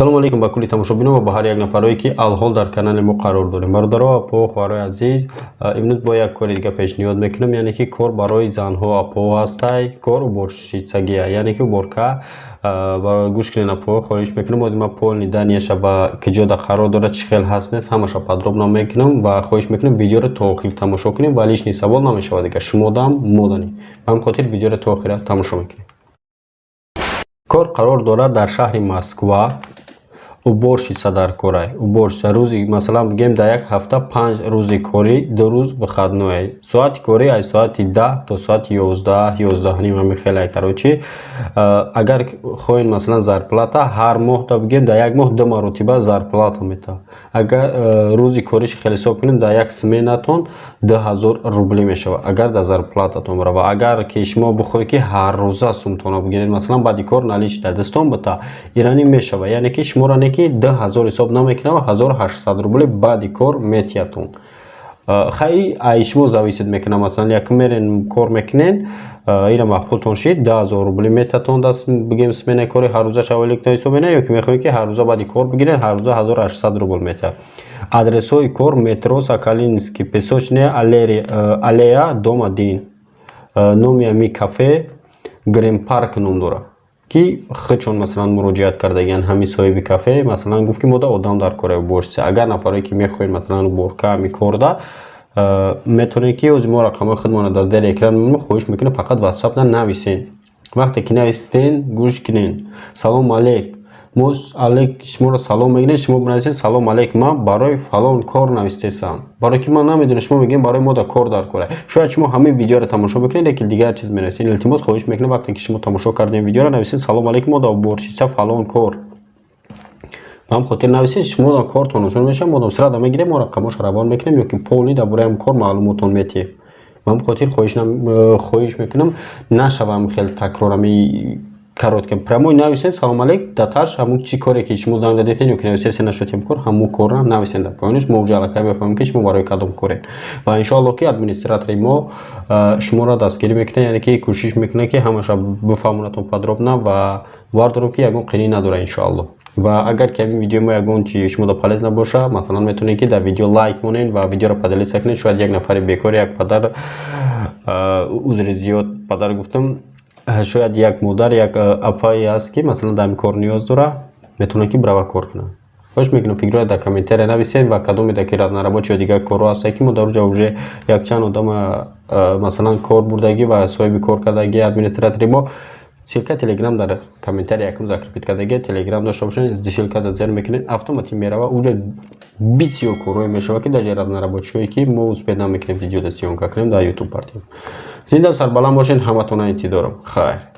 салому алейкум ба кулли тамошобинон ва ба ҳар як нафарое ки алҳол дар канали мо қарор дорем. Бародаро апо хӯҳарои азиз, имрӯз бо як кори дига пешниҳод мекунам, яъне ки кор барои занҳо апо ҳастай, кор уборщицагия, яъне ки уборка. ва гӯш кунед апо, хоҳиш мекунам одима полни данияша ба ки ҷода қарор дорад чӣ хел ҳаст нест, ҳамаша подробно мекунам ва хоҳиш мекунам видеоро то охир тамошо кунем ва лишни савол намешавад дига, шумо дам мо данем. Ба ҳамин хотир видеоро то охира тамошо мекунем. Кор қарор дорад дар шаҳри Москва. Уборщица дар корай. Уборщица рӯзи масалан бигем дар як ҳафта 5 рӯзи корӣ, 2 рӯз выходной. Соати корӣ аз соати 10 то соати 11, 11:30 ҳамин хеле короче. Агар хоҳен масалан зарплата ҳар моҳ да бигем дар як моҳ 2 маротиба зарплата мета. Агар рӯзи кориш хеле ҳисоб кунем дар як сменатон 2000 рубли мешава. Агар дар зарплататон барава. Агар ки шумо бихоҳед ки ҳар рӯза сумтона бигиред, масалан баъди кор наличи дар дастон бита, ирани мешава. Яъне ки шуморо не ки 2000 ҳисоб намекунам, 1800 рубли баъди кор метиятон. Хай ай шумо зависид мекунам, масалан як мерен кор мекунен, ира махпултон шид 10000 рубли метатон даст бигем смена кори ҳар рӯза шаваликтон ҳисоб мена, ё ки мехоҳед ки ҳар рӯза баъди кор бигирен, ҳар рӯза 1800 рубл мета. Адресҳои кор метро Сокалинский, Песочная аллея, дом 1, номи ами кафе Грин парк ном дорад. Ки хичон масалан муроҷиат кардагиян ҳами соҳиби кафе, масалан гуфт ки мода одам дар кораи уборщица. Агар нафаре ки мехоҳед масалан уборка ами корда, метавонед ки ози мо рақамҳои худмона дар дери экран мемонад, хоҳиш мекунам фақат ватсапда нависен. Вақте ки нависен, гӯш кунен. Салом алейк. Мо алейк шуморо салом мегӯем, шумо бинависед салом алейк, ман барои фалон кор навистесам. Барои ки ман намедонам, шумо мегӯем барои мо да кор дар кора. Шояд шумо ҳамин видеоро тамошо мекунед, лекин дигар чиз менависед. Илтимос хоҳиш мекунам вақте ки шумо тамошо кардем видеоро нависед салом алейк, мо да уборщица фалон кор. Ба ҳамин хотир нависед, шумо да кортон осон мешава, мо да срада мегирем, мо рақамошро равон мекунем, ё ки полни дар бораи ҳамин кор маълумотон метиҳем. Ба ҳамин хотир хоҳиш мекунам нашавам хел такрорами коротким. Прямой нависед салом алейк, даташ ҳамун чӣ коре ки шумо зам дадетен ё ки нависед се нашотем кор, ҳамун корро нависен дар поёниш, мо уҷа аллакай мефаҳмем ки шумо барои кадом коред. Ва иншоалло ки администратори мо шуморо дастгирӣ мекунад, яъне ки кӯшиш мекунад ки ҳамаша бифаҳмонатон подробно ва бовар дорам ки ягон қини надора иншоалло. Ва агар ки ҳамин видео мо ягон чи шумо да полезна боша, масалан метавонед ки дар видео лайк монед ва видеоро поделиться кунед. Шояд як нафари бекор, як падар, узри зиёд падар гуфтам, шояд як модар, як апае ҳаст ки масалан дар ҳамин кор ниёз дора, метавонад ки брава кор кунад. хоҳиш мекунам фикрҳоят дар комментария нависед ва кадомеда ки разнарабочи ё дигар корҳо ҳастанд ки мо дар ҷо уже якчанд одама масалан кор бурдагӣ ва соҳиби кор кардагӣ администратори мо ссилка телеграм дар комментария якум закрепит кардагӣ, телеграм дошта бошед, ссилката зер мекунед, автоматик мерава, уже бисёр корҳое мешава ки дар ҷои разнарабочиҳое ки мо успеҳ намекунем видеода сиёнка кунем дар ютуб партия. Зинда сарбаланд бошед, ҳаматонро интизорам. Хайр.